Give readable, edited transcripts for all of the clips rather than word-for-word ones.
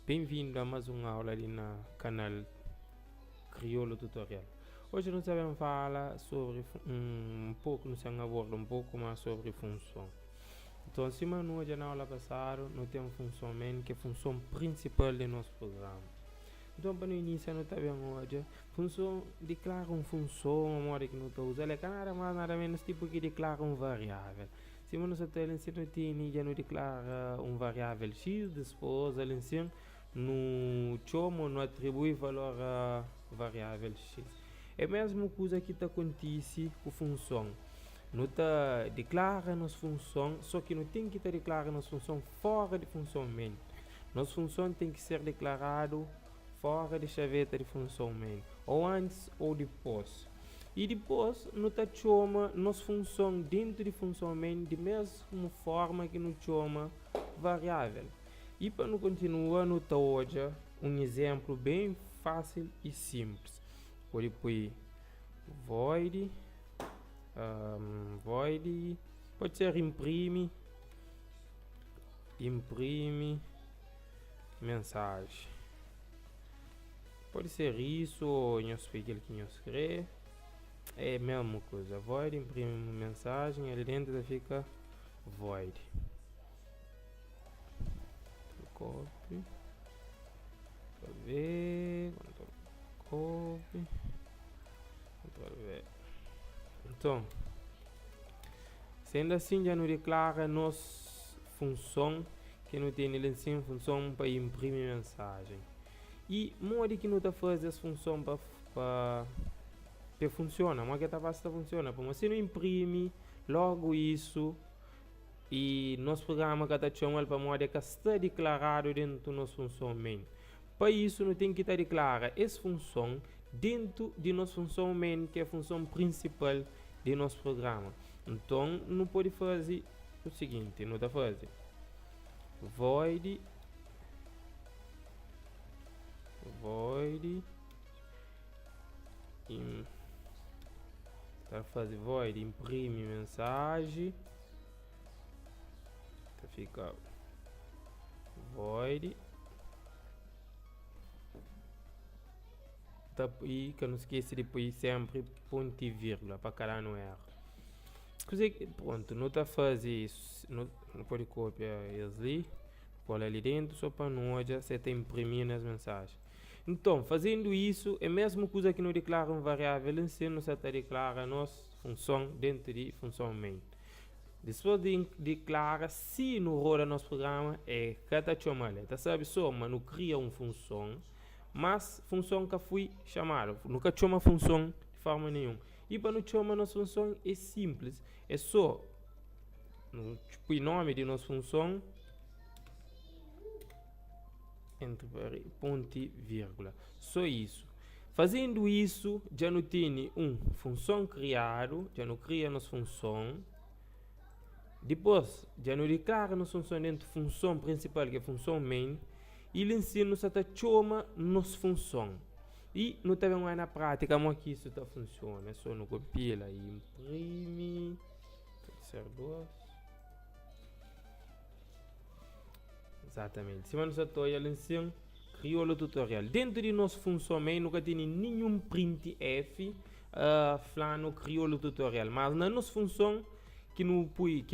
Bem-vindo a mais uma aula ali no canal Crioulo Tutorial. Hoje nós vamos falar sobre nós vamos abordar um pouco mais sobre função. Então, acima hoje na aula passada, nós temos função main, que é a função principal do nosso programa. Então, para iniciar, nós vemos hoje função declara uma função, a modo que nós usamos, ela é nada mais nada menos tipo que declara uma variável. Se nós temos já não declara uma variável x, depois ela ensina no chama, no atribui valor a variável x. É a mesma coisa que acontece com a função. Nós declara nossa função, só que não tem que declarar nossa função fora de função main. Nossa função tem que ser declarado fora de chaveta de função main, ou antes ou depois. E depois, nós chama nossa função dentro de função main de mesma forma que nós chama variável. E para não continuar, nós hoje um exemplo bem fácil e simples. Pode pôr void, pode ser imprime mensagem. Pode ser isso ou nós aquilo que nós escreve. É a mesma coisa. Void imprime mensagem, ali dentro fica void. Copy, V, copy, Ctrl V. Então, sendo assim, já não declara nossa função que não tem ele em função para imprimir mensagem. E modo que não está fazendo essa função para funciona, mas que está fácil funciona. Mas se não imprime logo isso, e nosso programa que está chamando para modo que está declarado dentro da nossa função main. Para isso, nós temos que declarar essa função dentro de nossa função main, que é a função principal de nosso programa. Então, não pode fazer o seguinte, não está fazendo void imprime mensagem. Fica void e que não esqueça de pôr sempre ponto e vírgula para cada no erro. Pronto, não está fazer isso, não pode copiar eles ali, pôr ali dentro só para não já você está imprimindo as mensagens. Então, fazendo isso, é a mesma coisa que não declara uma variável em si, não se declara a nossa função dentro de função main. Depois declara se no roda nosso programa é cada chamada, tá sabe só, mas não cria uma função, mas função que foi chamada, nunca chama função de forma nenhuma. E para não chamar nossa função é simples, é só o nome de nossa função entre ponto e vírgula, só isso. Fazendo isso, já não tem função criado, já não cria nossa função. Depois, já não declara nossa função dentro da função principal, que é a função main, e ele ensina-nos a chamar nossa função. E não está vendo na prática como que isso funciona. É só no copia e imprime. Pode ser duas. Exatamente. Se você está ele ensina, Crioulo Tutorial. Dentro de nossa função main, nunca tem nenhum printf falando Crioulo Tutorial. Mas na nossa função, que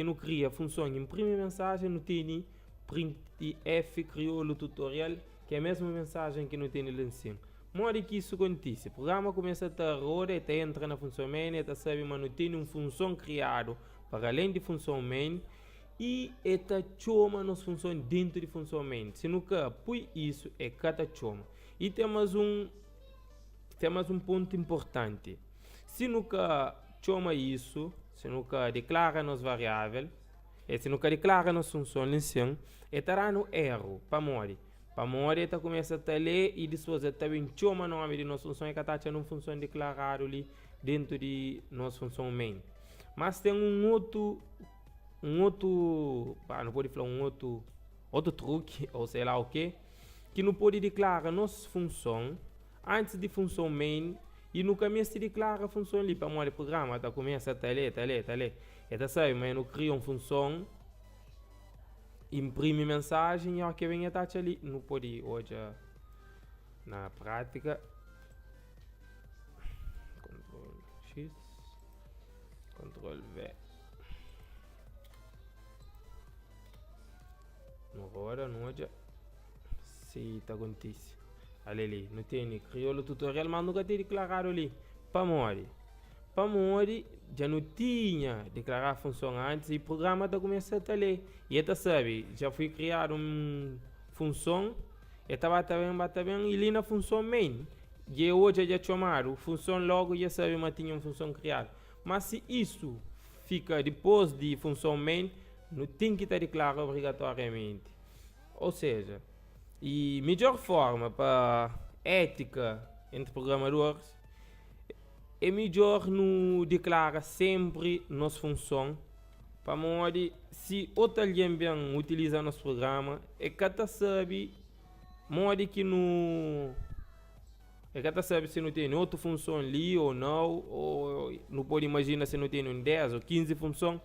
não cria a função imprime mensagem, não tem printf Crioulo Tutorial, que é a mesma mensagem que não tem no ensino. Modo que isso acontece, o programa começa a rodar, entra na função main, sabe, mas não tem uma função criada para além de função main, e chama nas funções dentro de função main. Se nunca põe isso, é cada chama. E temos um ponto importante. Se nunca chama isso, se nunca declara nos variável, se nunca declara nos função lição, estará no erro para morrer. Para morrer, começa a ler e depois também chama o nome de nossa função e está uma função declarada ali dentro de nossa função main. Mas tem não pode falar outro truque, ou sei lá o que não pode declarar nossa função antes de função main. E no caminho se declara a função ali para o programa, começa a ler. Sabe, mas não cria uma função imprime mensagem e que vem a taxa ali. Não pode hoje na prática. Ctrl X, Ctrl V. No roda, no hoje. Se tá acontece. Ali, não tem criou o tutorial, mas nunca tem declarado ali. Para morrer, já não tinha declarado a função antes e o programa está começando a ler. E ele sabe, já foi criado uma função, e estava bem, e ali na função main. E hoje já chamaram, função logo já sabe, mas tinha uma função criada. Mas se isso fica depois de função main, não tem que estar declarado obrigatoriamente. Ou seja, e melhor forma para ética entre programadores é melhor não declarar sempre nossa função para modo se outro alguém bem utiliza nosso programa é que tá sabe modo que não é que tá sabe se não tem outra função ali ou não pode imaginar se não tem 10 ou 15 funções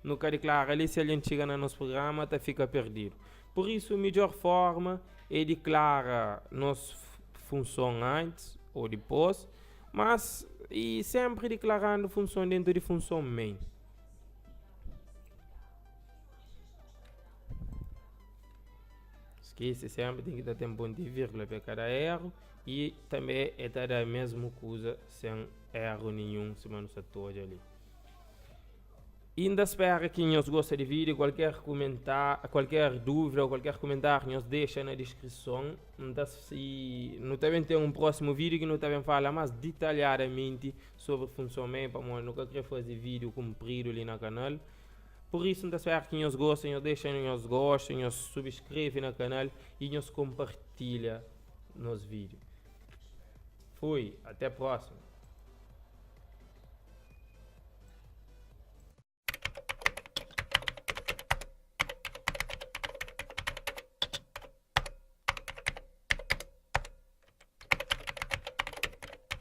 não quer declarar ali se alguém chega no nosso programa tá fica perdido. Por isso a melhor forma é declarar nossa função antes ou depois, mas e sempre declarando função dentro de função main. Esquece sempre, tem que dar tempo de vírgula para cada erro e também é dar a mesma coisa sem erro nenhum se não se toja ali. Ainda espero que nos gostem do vídeo, qualquer comentário, qualquer dúvida ou qualquer comentário nos deixa na descrição. Se não também tem um próximo vídeo que não também fala mais detalhadamente sobre função main, para nós nunca querer fazer vídeo comprido ali no canal. Por isso, espero que nos gostem, nos deixem nos gostem, nos subscreve no canal e nos compartilha nos vídeos. Fui, até a próxima.